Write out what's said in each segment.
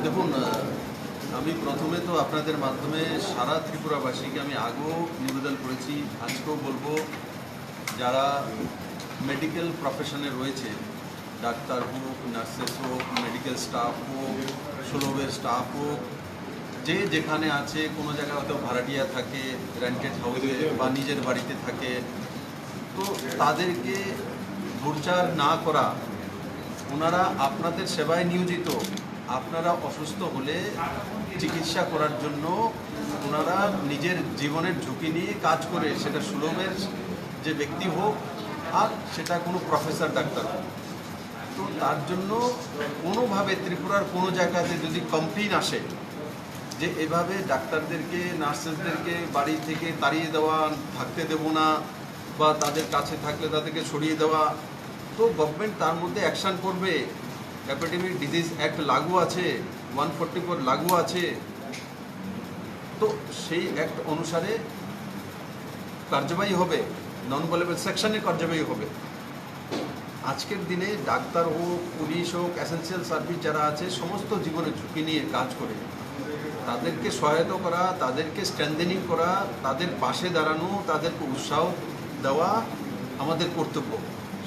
দেখুন, আমি প্রথমে তো আপনাদের মাধ্যমে সারা ত্রিপুরাবাসীকে আমি আগেও নিবেদন করেছি, আজকেও বলবো, যারা মেডিকেল প্রফেশনে রয়েছে, ডাক্তার হোক, নার্সেস হোক, মেডিকেল স্টাফ হোক, সুলভের স্টাফ হোক, যে যেখানে আছে, কোনো জায়গায় হয়তো ভাড়াটিয়া থাকে, রেন্টেড হাউসে বা নিজের বাড়িতে থাকে, তো তাদেরকে প্রচার না করা, ওনারা আপনাদের সেবায় নিয়োজিত, আপনারা অসুস্থ হলে চিকিৎসা করার জন্য ওনারা নিজের জীবনের ঝুঁকি নিয়ে কাজ করে, সেটা সুলভের যে ব্যক্তি হোক আর সেটা কোনো প্রফেসর ডাক্তার হোক। তো তার জন্য কোনোভাবে ত্রিপুরার কোনো জায়গাতে যদি কমপ্লেন আসে যে এভাবে ডাক্তারদেরকে, নার্সেসদেরকে বাড়ি থেকে তাড়িয়ে দেওয়া, থাকতে দেবো না, বা তাদের কাছে থাকলে তাদেরকে সরিয়ে দেওয়া, তো গভর্নমেন্ট তার মধ্যে অ্যাকশান করবে। এপিডেমিক ডিজিজ অ্যাক্ট লাগু আছে, 144 লাগু আছে, তো সেই অ্যাক্ট অনুসারে কার্যবাহী হবে, নন ভেলেবল সেকশনে কার্যবাহী হবে। আজকের দিনে ডাক্তার হোক, পুলিশ হোক, এসেন্সিয়াল সার্ভিস যারা আছে, সমস্ত জীবনের ঝুঁকি নিয়ে কাজ করে, তাদেরকে সহায়তা করা, তাদেরকে স্ট্রেংথেনিং করা, তাদের পাশে দাঁড়ানো, তাদেরকে উৎসাহ দেওয়া আমাদের কর্তব্য।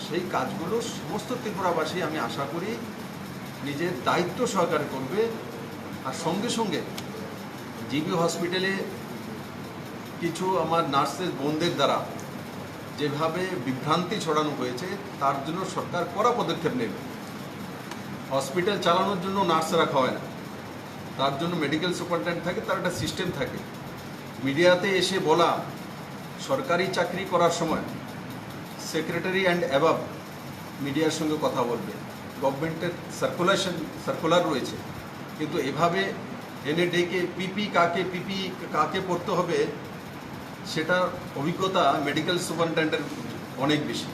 সেই কাজগুলো সমস্ত ত্রিপুরাবাসী, আমি আশা করি, নিজের দায়িত্ব সহকারে করবে। আর সঙ্গে সঙ্গে জিবি হসপিটালে কিছু আমার নার্সেস বোনদের দ্বারা যেভাবে বিভ্রান্তি ছড়ানো হয়েছে, তার জন্য সরকার কড়া পদক্ষেপ নেবে। হসপিটাল চালানোর জন্য নার্স রাখা হয় না, তার জন্য মেডিকেল সুপারিনটেন্ডেন্ট থাকে, তার একটা সিস্টেম থাকে। মিডিয়াতে এসে বলা, সরকারি চাকরি করার সময় সেক্রেটারি অ্যান্ড অ্যাবাভ মিডিয়ার সঙ্গে কথা বলবে, গভর্নমেন্টের সার্কুলার রয়েছে, কিন্তু এভাবে এনে ডেকে পিপি কাকে পড়তে হবে, সেটার অভিজ্ঞতা মেডিকেল সুপারিনটেন্ডেন্টের অনেক বেশি।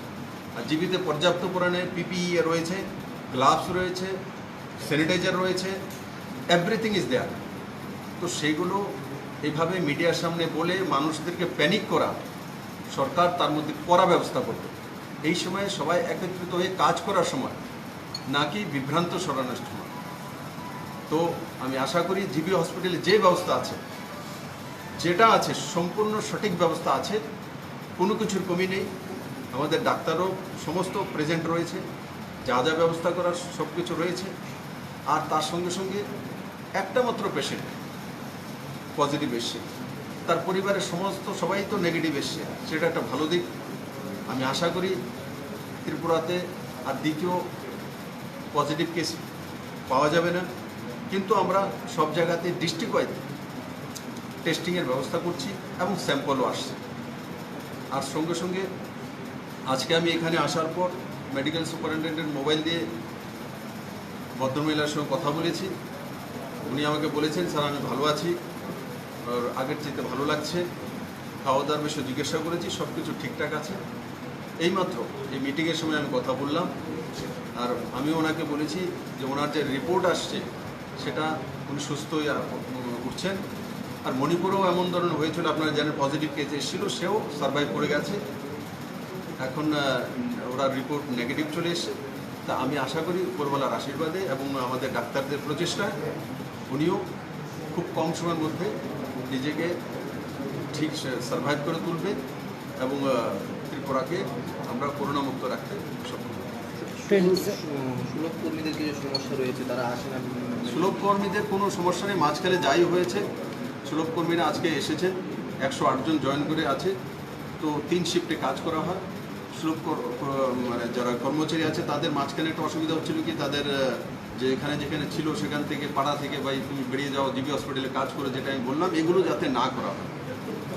আর জিবিতে পর্যাপ্ত পরিমাণে পিপিই রয়েছে, গ্লাভস রয়েছে, স্যানিটাইজার রয়েছে, এভরিথিং ইজ দেয়ার। তো সেইগুলো এইভাবে মিডিয়ার সামনে বলে মানুষদেরকে প্যানিক করা, সরকার তার মধ্যে কড়া ব্যবস্থা করবে। এই সময়ে সবাই একত্রিত হয়ে কাজ করার সময়, নাকি বিভ্রান্ত ছড়ানোর সময়। তো আমি আশা করি জিবি হসপিটালে যে ব্যবস্থা আছে, যেটা আছে সম্পূর্ণ সঠিক ব্যবস্থা আছে, কোনো কিছুর কমি নেই। আমাদের ডাক্তারও সমস্ত প্রেজেন্ট রয়েছে, যা যা ব্যবস্থা করার সব কিছু রয়েছে। আর তার সঙ্গে সঙ্গে একটা মাত্র পেশেন্ট পজিটিভ এসছে, তার পরিবারের সবাই তো নেগেটিভ এসছে, সেটা একটা ভালো দিক। আমি আশা করি ত্রিপুরাতে আর দ্বিতীয় পজিটিভ কেস পাওয়া যাবে না, কিন্তু আমরা সব জায়গাতে ডিস্ট্রিক্ট ওয়াইজ টেস্টিংয়ের ব্যবস্থা করছি এবং স্যাম্পলও আসছে। আর সঙ্গে সঙ্গে আজকে আমি এখানে আসার পর মেডিকেল সুপারিনটেন্ডেন্টের মোবাইল দিয়ে ভদ্রমহিলার সঙ্গে কথা বলেছি। উনি আমাকে বলেছেন, স্যার আমি ভালো আছি, আর আগের চাইতে ভালো লাগছে, খাওয়া দাওয়ার বিষয়ে জিজ্ঞাসা করেছি, সব কিছু ঠিকঠাক আছে। এইমাত্র এই মিটিংয়ের সময় আমি কথা বললাম, আর আমি ওনাকে বলেছি যে ওনার যে রিপোর্ট আসছে সেটা উনি সুস্থ হয়ে উঠছেন। আর মণিপুরেও এমন ধরনের হয়েছিল, আপনারা জানেন, পজিটিভ কেস এসেছিল, সেও সার্ভাইভ করে গেছে। এখন ওরা রিপোর্ট নেগেটিভ চলে এসছে। তা আমি আশা করি উপরওয়ালার আশীর্বাদে এবং আমাদের ডাক্তারদের প্রচেষ্টায় উনিও খুব কম সময়ের মধ্যে নিজেকে ঠিক সার্ভাইভ করে তুলবে এবং ত্রিপুরাকে আমরা করোনামুক্ত রাখতে সক্ষম। সুলভ কর্মীদের কিছু সমস্যা রয়েছে, তারা আসে না। সুলভ কর্মীদের কোনো সমস্যা নেই, মাঝখানে যাই হয়েছে, সুলভ কর্মীরা আজকে এসেছেন, 108 জন জয়েন করে আছে। তো 3 শিফটে কাজ করা হয়। সুলভ মানে যারা কর্মচারী আছে তাদের মাঝখানে একটা অসুবিধা হচ্ছিল কি, তাদের যেখানে ছিল সেখান থেকে পাড়া থেকে ভাই তুমি বেরিয়ে যাও, জিবি হসপিটালে কাজ করে, যেটা আমি বললাম, এগুলো যাতে না করা হয়।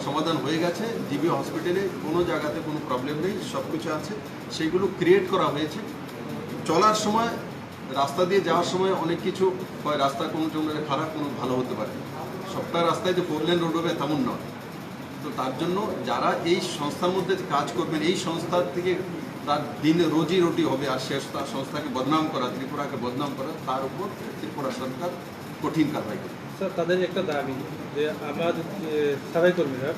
সমাধান হয়ে গেছে, জিবি হসপিটালে কোনো জায়গাতে কোনো প্রবলেম নেই, সব কিছু আছে। সেইগুলো ক্রিয়েট করা হয়েছে। চলার সময়, রাস্তা দিয়ে যাওয়ার সময় অনেক কিছু হয়, রাস্তা কোনো খারাপ, কোনো ভালো হতে পারে। সবটা রাস্তায় যে 4 লেন রোড হবে তেমন নয়। তো তার জন্য যারা এই সংস্থার মধ্যে কাজ করবেন, এই সংস্থার থেকে তার দিনে রোজি রুটি হবে, আর সে তার সংস্থাকে বদনাম করা, ত্রিপুরাকে বদনাম করা, তার উপর ত্রিপুরা সরকার কঠিন কারবাই করে। স্যার, তাদের একটা দাবি যে আমার সাফাই কর্মীরা,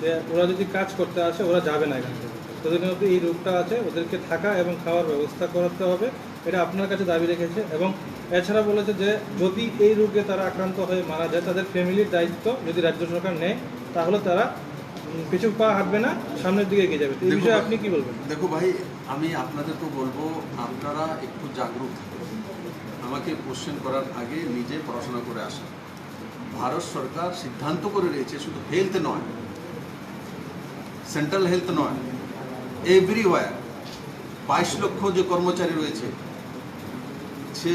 যে ওরা যদি কাজ করতে আসে ওরা যাবে না এখান থেকে। যতদিন অবধি এই রোগটা আছে ওদেরকে থাকা এবং খাওয়ার ব্যবস্থা করাতে হবে, এটা আপনার কাছে দাবি রেখেছে। এবং এছাড়া বলেছে যে যদি এই রোগে তারা আক্রান্ত হয়ে মারা যায় তাদের ফ্যামিলির দায়িত্ব যদি রাজ্য সরকার নেয় তাহলে তারা পিছু পা হাঁটবে না, সামনের দিকে এগিয়ে যাবে। এই বিষয়ে আপনি কি বলবেন? দেখো ভাই, আমি আপনাদেরকে বলবো আপনারা একটু জাগরুক থাকুন। আমাকে কোশ্চেন করার আগে নিজে পড়াশোনা করে আসা। ভারত সরকার সিদ্ধান্ত করে রয়েছে শুধু হেলথ নয়, সেন্ট্রাল হেলথ নয়, এভরিওয়্যার 22 লক্ষ যে কর্মচারী রয়েছে, সে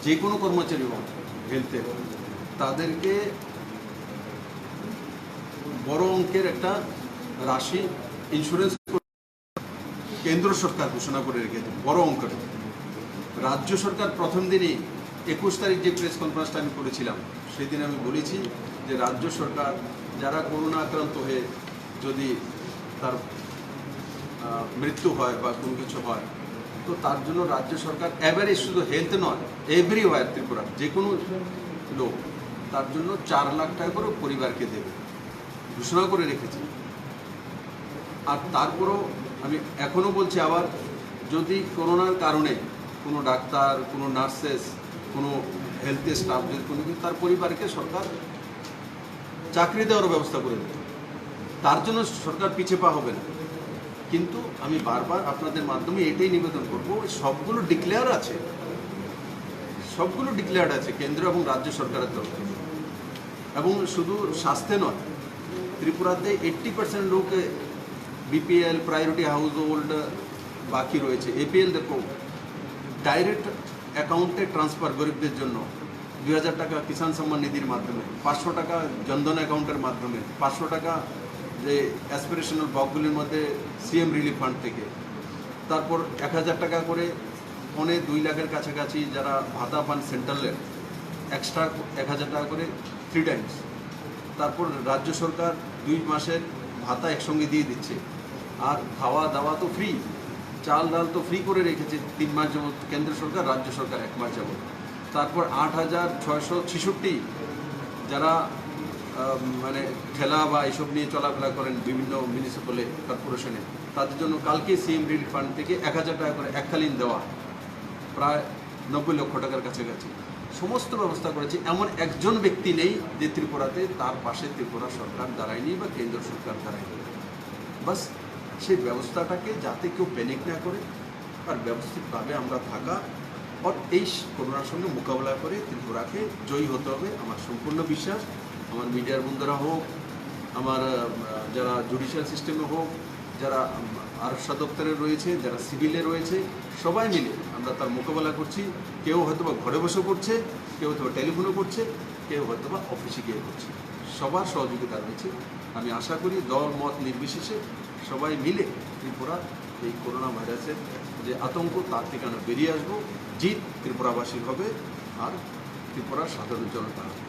যে কোনো কর্মচারী হোক হেলথের, তাদেরকে বড় অঙ্কের একটা রাশি ইন্স্যুরেন্স কেন্দ্র সরকার ঘোষণা করে রেখেছে, বড় অঙ্কের। রাজ্য সরকার প্রথম দিনই 21 তারিখ যে প্রেস কনফারেন্সটা আমি করেছিলাম, সেদিন আমি বলেছি যে রাজ্য সরকার যারা করোনা আক্রান্ত হয়ে যদি তার মৃত্যু হয় বা কোনো কিছু হয়, তো তার জন্য রাজ্য সরকার এভারেজ শুধু হেলথ নয়, এভরিওয়্যার ত্রিপুরা যে কোনো লোক তার জন্য 4 লাখ টাকা করে পরিবারকে দেবে ঘোষণা করে রেখেছে। আর তারপরও আমি এখনও বলছি আবার, যদি করোনার কারণে কোনো ডাক্তার, কোনো নার্সেস, কোনো হেলথ স্টাফ যদি কোনো কিছু, তার পরিবারকে সরকার চাকরি দেওয়ার ব্যবস্থা করে দেবে। তার জন্য সরকার পিছিয়ে পা হবে না। কিন্তু আমি বারবার আপনাদের মাধ্যমে এটাই নিবেদন করব, সবগুলো ডিক্লেয়ার আছে, সবগুলো ডিক্লেয়ার্ড আছে কেন্দ্র এবং রাজ্য সরকারের তরফ থেকে। এবং শুধু স্বাস্থ্যে নয়, ত্রিপুরাতে 80% লোক বিপিএল, প্রায়োরিটি হাউস হোল্ড বাকি রয়েছে। এপিএল দেখো, ডাইরেক্ট অ্যাকাউন্টে ট্রান্সফার গরিবদের জন্য 2000 টাকা কিষাণ সম্মান নিধির মাধ্যমে, 500 টাকা জনধন অ্যাকাউন্টের মাধ্যমে, 500 টাকা যে অ্যাসপিরেশনাল ব্লকগুলির মধ্যে সিএম রিলিফ ফান্ড থেকে, তারপর 1000 টাকা করে 2 লাখের কাছাকাছি যারা ভাতা পান সেন্ট্রালের, এক্সট্রা 1000 টাকা করে 3 টাইমস। তারপর রাজ্য সরকার 2 মাসের ভাতা একসঙ্গে দিয়ে দিচ্ছে। আর খাওয়া দাওয়া তো ফ্রি, চাল ডাল তো ফ্রি করে রেখেছে 3 মাস যাবত কেন্দ্র সরকার, রাজ্য সরকার 1 মাস যাবত। তারপর 8666 যারা মানে ঠেলা বা এসব নিয়ে চলাফেরা করেন বিভিন্ন মিউনিসিপ্যালে, কর্পোরেশনে, তাদের জন্য কালকে সিএম রিলিফ ফান্ড থেকে 1000 টাকা করে এককালীন দেওয়া, প্রায় 90 লক্ষ টাকার কাছাকাছি। সমস্ত ব্যবস্থা করেছে। এমন একজন ব্যক্তি নেই যে ত্রিপুরাতে তার পাশে ত্রিপুরা সরকার দাঁড়ায়নি বা কেন্দ্র সরকার দাঁড়ায়নি। বাস সেই ব্যবস্থাটাকে যাতে কেউ প্যানিক না করে আর ব্যবস্থিতভাবে আমরা থাকা, আর এই করোনার সঙ্গে মোকাবেলা করে ত্রিপুরাকে জয়ী হতে হবে আমার সম্পূর্ণ বিশ্বাস। আমার মিডিয়ার বন্ধুরা হোক, আমার যারা জুডিশিয়াল সিস্টেমে হোক, যারা আরক্ষা দপ্তরে রয়েছে, যারা সিভিলে রয়েছে, সবাই মিলে আমরা তার মোকাবেলা করছি। কেউ হয়তো বা ঘরে বসে করছে, কেউ হয়তো টেলিফোনে করছে, কেউ হয়তো বা অফিসে গিয়ে করছে। সবার সহযোগিতা রয়েছে। আমি আশা করি দল মত নির্বিশেষে সবাই মিলে ত্রিপুরা এই করোনা ভাইরাসের যে আতঙ্ক, তার থেকে আমরা বেরিয়ে আসবো। জিত ত্রিপুরাবাসীর হবে আর ত্রিপুরার সাধারণ জনতা হবে।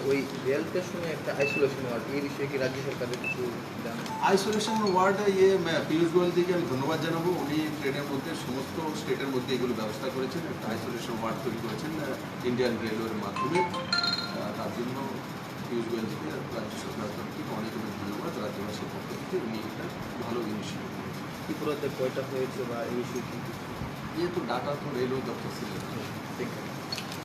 ওই হেলথের সময় একটা আইসোলেশন ওয়ার্ড, এই বিষয়ে কি রাজ্য সরকারের কিছু জানেন? আইসোলেশন ওয়ার্ড পীযূষ গোয়েল দিকে আমি ধন্যবাদ জানাবো। উনি ট্রেনের মধ্যে সমস্ত স্টেটের মধ্যে এগুলো ব্যবস্থা করেছেন, একটা আইসোলেশন ওয়ার্ড তৈরি করেছেন ইন্ডিয়ান রেলওয়ের মাধ্যমে। তার জন্য পীযূষ গোয়েল দিকে রাজ্য সরকারের তরফ থেকে অনেক অনেক ধন্যবাদ। রাজ্যবাসীর পক্ষ থেকে উনি একটা ভালো ইনিশিয়েটিভ নিয়েছেন। ত্রিপুরাতে কয়টা হয়েছে বা এই বিষয়ে কি? ये तो डाटा तो रेलवे दफ्तर से लेना है। ঠিক আছে।